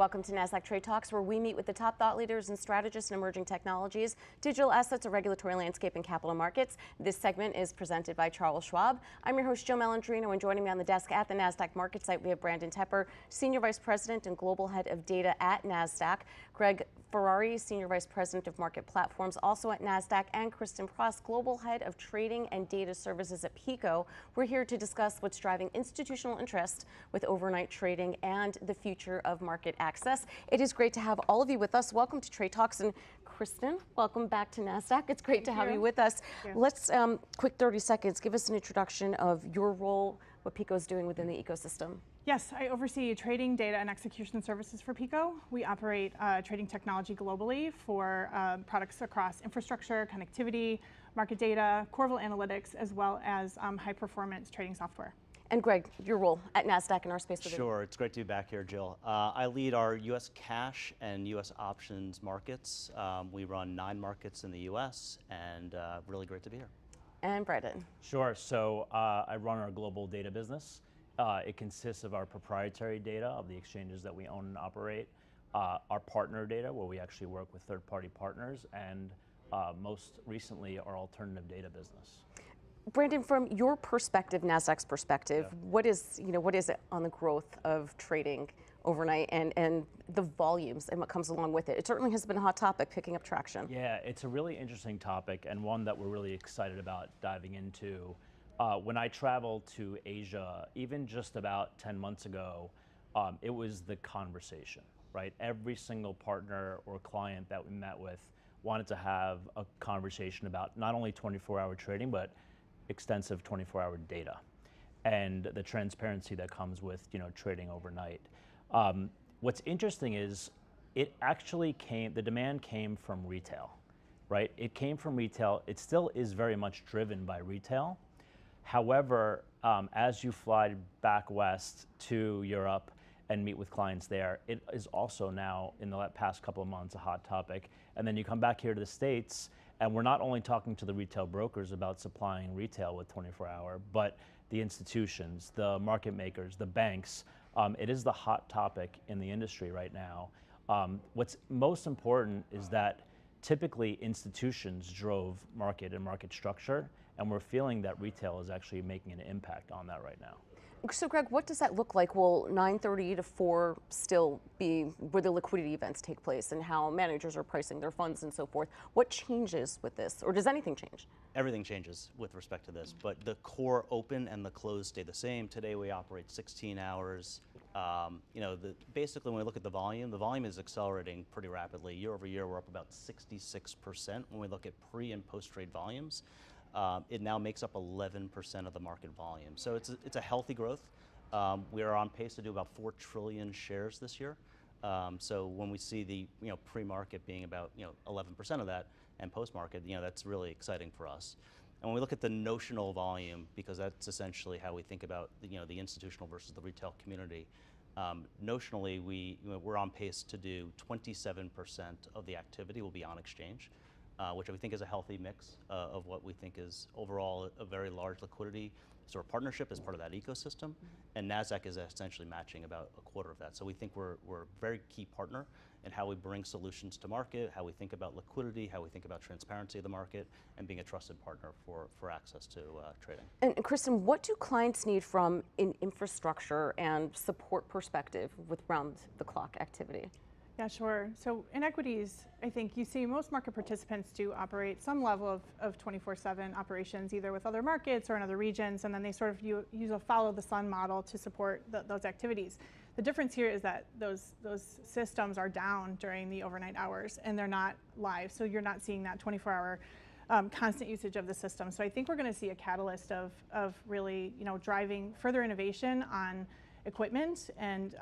Welcome to Nasdaq TradeTalks, where we meet with the top thought leaders and strategists in emerging technologies, digital assets, a regulatory landscape, and capital markets. This segment is presented by Charles Schwab. I'm your host, Jill Malandrino, and joining me on the desk at the Nasdaq market site, we have Brandon Tepper, Senior Vice President and Global Head of Data at Nasdaq, Greg Ferrari, Senior Vice President of Market Platforms, also at Nasdaq, and Kristen Pross, Global Head of Trading and Data Services at Pico. We're here to discuss what's driving institutional interest with overnight trading and the future of market access. It is great to have all of you with us. Welcome to Trade Talks, and Kristen, welcome back to Nasdaq. It's great to have you with us. Let's, quick 30 seconds, give us an introduction of your role, what Pico is doing within the ecosystem. Yes, I oversee trading, data, and execution services for Pico. We operate trading technology globally for products across infrastructure, connectivity, market data, Corval analytics, as well as high-performance trading software. And Greg, your role at Nasdaq in our space. Sure, it's great to be back here, Jill. I lead our U.S. cash and U.S. options markets. We run 9 markets in the U.S., and really great to be here. And Brandon. Sure, so I run our global data business. It consists of our proprietary data of the exchanges that we own and operate, our partner data, where we actually work with third-party partners, and most recently, our alternative data business. Brandon, from your perspective, Nasdaq's perspective, what is it on the growth of trading overnight and the volumes and what comes along with it? It certainly has been a hot topic, picking up traction. Yeah, it's a really interesting topic and one that we're really excited about diving into. When I traveled to Asia, even just about 10 months ago, it was the conversation, right? Every single partner or client that we met with wanted to have a conversation about not only 24-hour trading, but extensive 24-hour data and the transparency that comes with trading overnight. What's interesting is it actually the demand came from retail, right? It came from retail. It still is very much driven by retail. However, as you fly back west to Europe and meet with clients there, it is also now, in the past couple of months, a hot topic. And then you come back here to the States, and we're not only talking to the retail brokers about supplying retail with 24-hour, but the institutions, the market makers, the banks. It is the hot topic in the industry right now. What's most important is that typically institutions drove market and market structure, and we're feeling that retail is actually making an impact on that right now. So Greg, what does that look like? Will 9:30 to 4 still be where the liquidity events take place and how managers are pricing their funds and so forth? What changes with this, or does anything change? Everything changes with respect to this, but the core open and the close stay the same. Today we operate 16 hours. Basically when we look at the volume is accelerating pretty rapidly. Year over year, we're up about 66% when we look at pre and post trade volumes. It now makes up 11% of the market volume. So it's a healthy growth. We are on pace to do about 4 trillion shares this year. So when we see the pre-market being about 11% of that, and post-market, that's really exciting for us. And when we look at the notional volume, because that's essentially how we think about the institutional versus the retail community, notionally we're on pace to do 27% of the activity will be on exchange, which we think is a healthy mix of what we think is overall a very large liquidity sort of partnership as part of that ecosystem. And Nasdaq is essentially matching about a quarter of that. So we think we're a very key partner in how we bring solutions to market, how we think about liquidity, how we think about transparency of the market, and being a trusted partner for access to trading. And Kristen, what do clients need from an infrastructure and support perspective with round-the-clock activity? Yeah, sure. So in equities, I think you see most market participants do operate some level of 24/7 operations, either with other markets or in other regions, and then they sort of use a follow the sun model to support those activities. The difference here is that those systems are down during the overnight hours and they're not live, so you're not seeing that 24-hour constant usage of the system. So I think we're going to see a catalyst of really driving further innovation on equipment and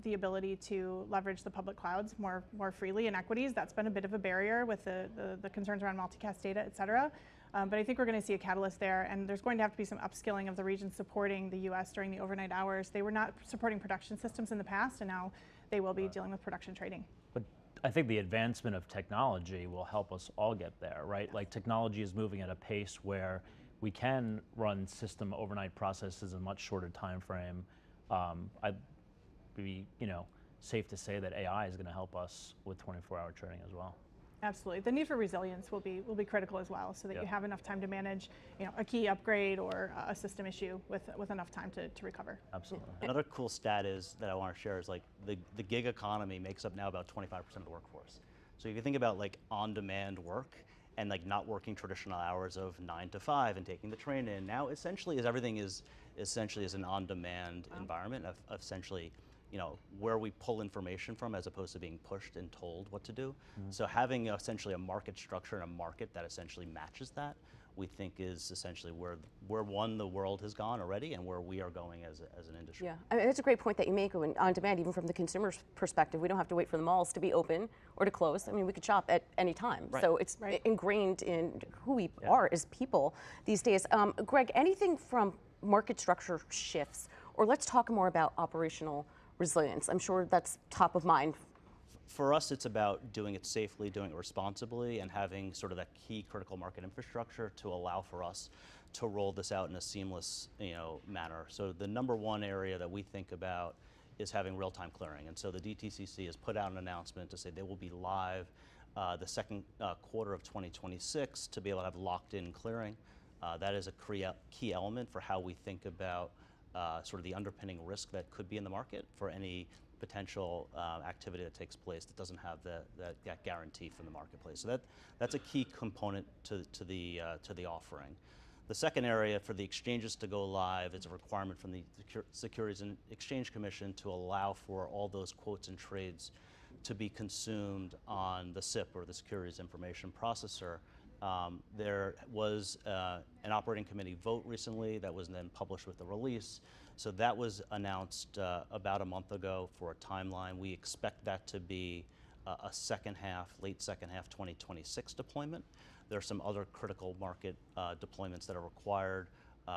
the ability to leverage the public clouds more freely in equities. That's been a bit of a barrier with the concerns around multicast data, et cetera. But I think we're going to see a catalyst there, and there's going to have to be some upskilling of the region supporting the U.S. during the overnight hours. They were not supporting production systems in the past, and now they will be dealing with production trading. But I think the advancement of technology will help us all get there, right? Like technology is moving at a pace where we can run system overnight processes in a much shorter time frame. I'd be, safe to say that AI is going to help us with 24-hour trading as well. Absolutely. The need for resilience will be critical as well, so that you have enough time to manage, a key upgrade or a system issue with enough time to recover. Absolutely. Another cool stat is that I want to share is like the gig economy makes up now about 25% of the workforce. So if you think about like on-demand work and like not working traditional hours of 9 to 5 and taking the train in, now essentially everything is an on-demand environment of essentially, where we pull information from as opposed to being pushed and told what to do. So having essentially a market structure and a market that essentially matches that, we think is essentially where the world has gone already and where we are going as an industry. Yeah, I mean, that's a great point that you make when on demand, even from the consumer's perspective. We don't have to wait for the malls to be open or to close. I mean, we could shop at any time. Right. So it's ingrained in who we are as people these days. Greg, anything from market structure shifts, or let's talk more about operational resilience. I'm sure that's top of mind. For us, it's about doing it safely, doing it responsibly, and having sort of that key critical market infrastructure to allow for us to roll this out in a seamless, manner. So the number one area that we think about is having real-time clearing. And so the DTCC has put out an announcement to say they will be live the second quarter of 2026 to be able to have locked-in clearing. That is a key element for how we think about sort of the underpinning risk that could be in the market for any potential activity that takes place that doesn't have that guarantee from the marketplace. So that's a key component to the offering. The second area for the exchanges to go live is a requirement from the Securities and Exchange Commission to allow for all those quotes and trades to be consumed on the SIP, or the Securities Information Processor. There was an operating committee vote recently that was then published with the release. So that was announced about a month ago for a timeline. We expect that to be a late second half 2026 deployment. There are some other critical market deployments that are required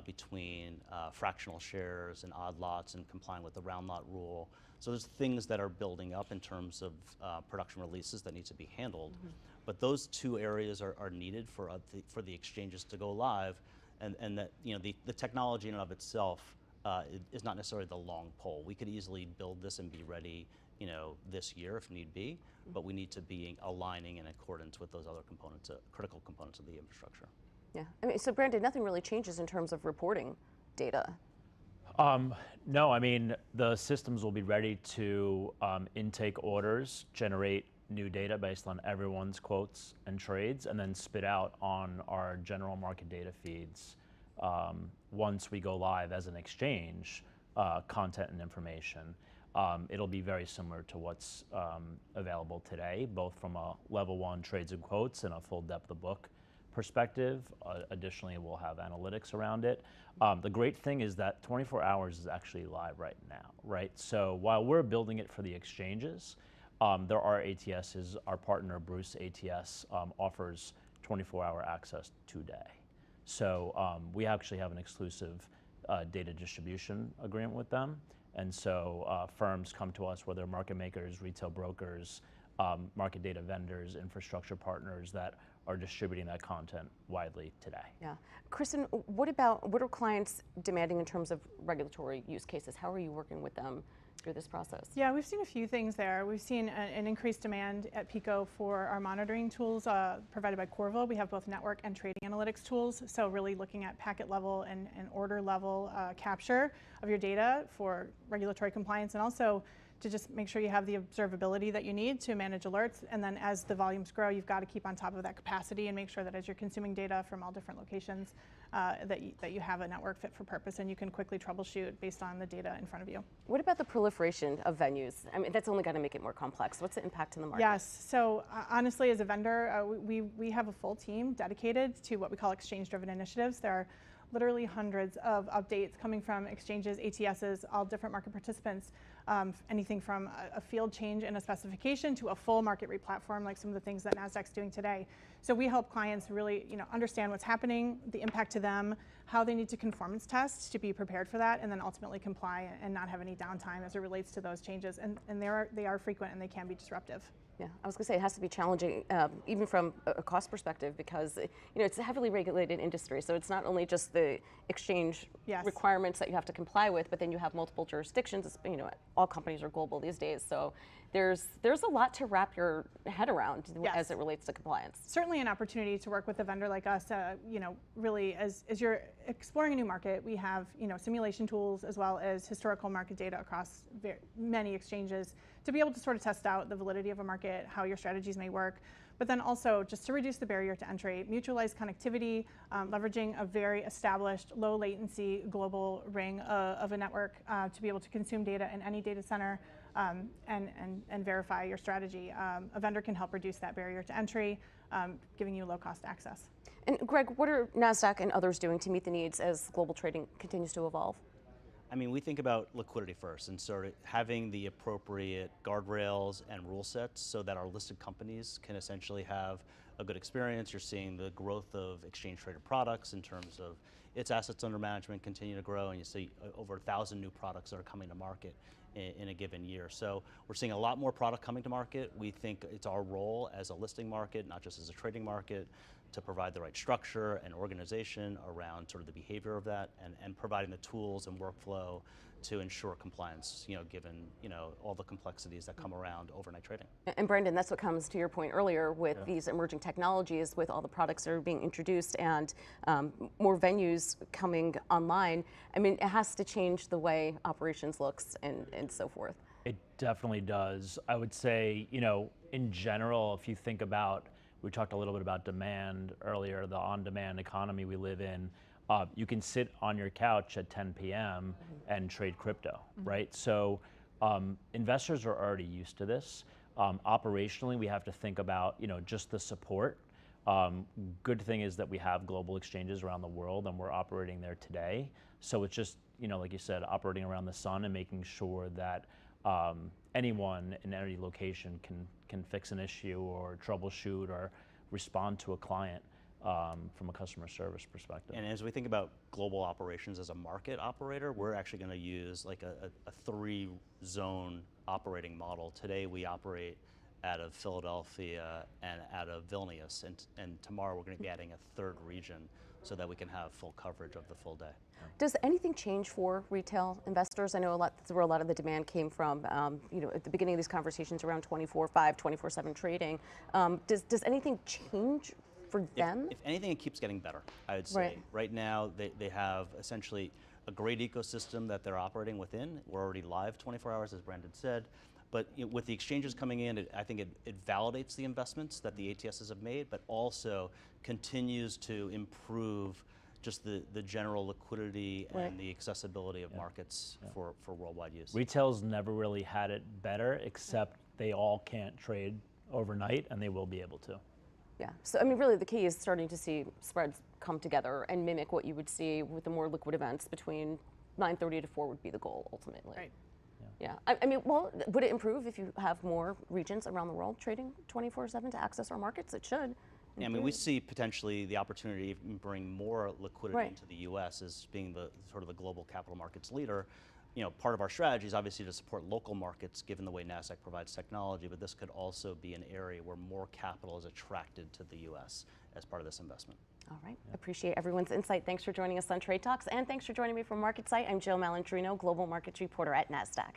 between fractional shares and odd lots and complying with the round lot rule. So there's things that are building up in terms of production releases that need to be handled. But those two areas are needed for the exchanges to go live, and that the technology in and of itself is not necessarily the long pole. We could easily build this and be ready, this year if need be, but we need to be aligning in accordance with those other components, critical components of the infrastructure. Yeah, I mean, so Brandon, nothing really changes in terms of reporting data. No, I mean, the systems will be ready to intake orders, generate new data based on everyone's quotes and trades, and then spit out on our general market data feeds once we go live as an exchange, content and information. It'll be very similar to what's available today, both from a level 1 trades and quotes and a full depth of book perspective. Additionally, we'll have analytics around it. The great thing is that 24 hours is actually live right now, right? So while we're building it for the exchanges, there are ATSs. Our partner, Bruce ATS, offers 24-hour access today. So we actually have an exclusive data distribution agreement with them. And so firms come to us, whether market makers, retail brokers, market data vendors, infrastructure partners that are distributing that content widely today. Yeah. Kristen, what are clients demanding in terms of regulatory use cases? How are you working with them through this process? Yeah, we've seen a few things there. We've seen an increased demand at Pico for our monitoring tools provided by Corvo. We have both network and trading analytics tools, so really looking at packet level and order level capture of your data for regulatory compliance, and also to just make sure you have the observability that you need to manage alerts. And then as the volumes grow, you've got to keep on top of that capacity and make sure that as you're consuming data from all different locations, that you have a network fit for purpose and you can quickly troubleshoot based on the data in front of you. What about the proliferation of venues? I mean, that's only going to make it more complex. What's the impact in the market? Yes, so honestly, as a vendor, we have a full team dedicated to what we call exchange-driven initiatives. There are literally hundreds of updates coming from exchanges, ATSs, all different market participants, anything from a field change in a specification to a full market replatform, like some of the things that Nasdaq's doing today. So we help clients really understand what's happening, the impact to them, how they need to conformance test to be prepared for that, and then ultimately comply and not have any downtime as it relates to those changes. And they are frequent and they can be disruptive. Yeah, I was going to say it has to be challenging, even from a cost perspective, because it's a heavily regulated industry. So it's not only just the exchange Yes. requirements that you have to comply with, but then you have multiple jurisdictions. All companies are global these days, so there's a lot to wrap your head around Yes. as it relates to compliance. Certainly an opportunity to work with a vendor like us. Really, as you're exploring a new market, we have simulation tools as well as historical market data across many exchanges to be able to sort of test out the validity of a market, how your strategies may work, but then also just to reduce the barrier to entry, mutualized connectivity, leveraging a very established low latency global ring of a network to be able to consume data in any data center and verify your strategy. A vendor can help reduce that barrier to entry, giving you low cost access. And Greg, what are Nasdaq and others doing to meet the needs as global trading continues to evolve? I mean, we think about liquidity first and sort of having the appropriate guardrails and rule sets so that our listed companies can essentially have a good experience. You're seeing the growth of exchange traded products in terms of its assets under management continue to grow, and you see over 1,000 new products that are coming to market in a given year. So we're seeing a lot more product coming to market. We think it's our role as a listing market, not just as a trading market, to provide the right structure and organization around sort of the behavior of that, and providing the tools and workflow to ensure compliance, given all the complexities that come around overnight trading. And Brendan, that's what comes to your point earlier with these emerging technologies, with all the products that are being introduced and more venues coming online. I mean, it has to change the way operations looks and so forth. It definitely does. I would say, in general, if you think about, we talked a little bit about demand earlier, the on-demand economy we live in. You can sit on your couch at 10 p.m. and trade crypto, right? So investors are already used to this. Operationally, we have to think about, just the support. Good thing is that we have global exchanges around the world, and we're operating there today. So it's just, like you said, operating around the sun and making sure that anyone in any location can fix an issue or troubleshoot or respond to a client from a customer service perspective. And as we think about global operations as a market operator, we're actually going to use like a 3-zone operating model. Today we operate out of Philadelphia and out of Vilnius, and tomorrow we're going to be adding a 3rd region so that we can have full coverage of the full day. Does anything change for retail investors? I know that's where a lot of the demand came from. At the beginning of these conversations around 24/5, 24/7 trading. Does anything change for them? If anything, it keeps getting better, I would say. Right now, they have essentially a great ecosystem that they're operating within. We're already live 24 hours, as Brandon said. But with the exchanges coming in, I think it validates the investments that the ATSs have made, but also continues to improve just the general liquidity and the accessibility of markets for worldwide use. Retail's never really had it better, except they all can't trade overnight, and they will be able to. Yeah, so I mean, really the key is starting to see spreads come together and mimic what you would see with the more liquid events between 9:30 to 4 would be the goal ultimately. Right. Yeah, I mean, well, would it improve if you have more regions around the world trading 24/7 to access our markets? It should. Yeah, I mean, we see potentially the opportunity to even bring more liquidity into the U.S. as being the sort of the global capital markets leader. Part of our strategy is obviously to support local markets, given the way Nasdaq provides technology, but this could also be an area where more capital is attracted to the U.S. as part of this investment. All right, appreciate everyone's insight. Thanks for joining us on Trade Talks, and thanks for joining me from MarketSite. I'm Jill Malandrino, Global Markets Reporter at Nasdaq.